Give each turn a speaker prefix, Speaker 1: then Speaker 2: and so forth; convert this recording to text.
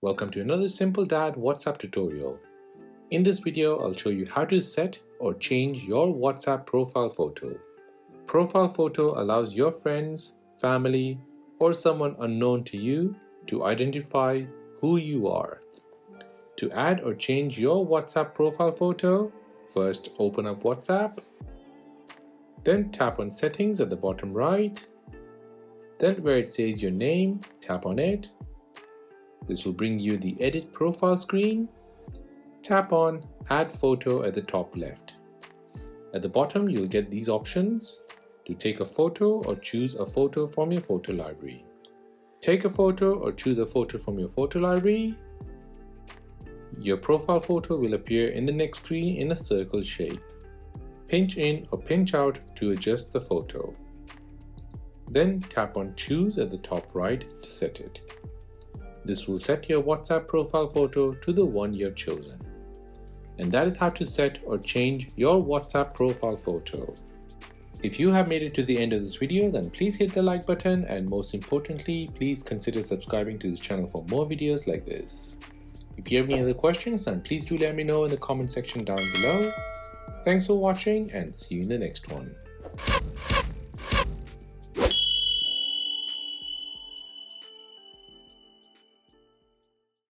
Speaker 1: Welcome to another Simple Dad WhatsApp tutorial. In this video, I'll show you how to set or change your WhatsApp profile photo. Profile photo allows your friends, family, or someone unknown to you to identify who you are. To add or change your WhatsApp profile photo, first open up WhatsApp, then tap on Settings at the bottom right, then where it says your name, tap on it. This will bring you the Edit Profile screen. Tap on Add Photo at the top left. At the bottom, you'll get these options to take a photo or choose a photo from your photo library. Take a photo or choose a photo from your photo library. Your profile photo will appear in the next screen in a circle shape. Pinch in or pinch out to adjust the photo. Then tap on Choose at the top right to set it. This will set your WhatsApp profile photo to the one you have chosen. And that is how to set or change your WhatsApp profile photo. If you have made it to the end of this video, then please hit the like button, and most importantly, please consider subscribing to this channel for more videos like this. If you have any other questions, then please do let me know in the comment section down below. Thanks for watching and see you in the next one.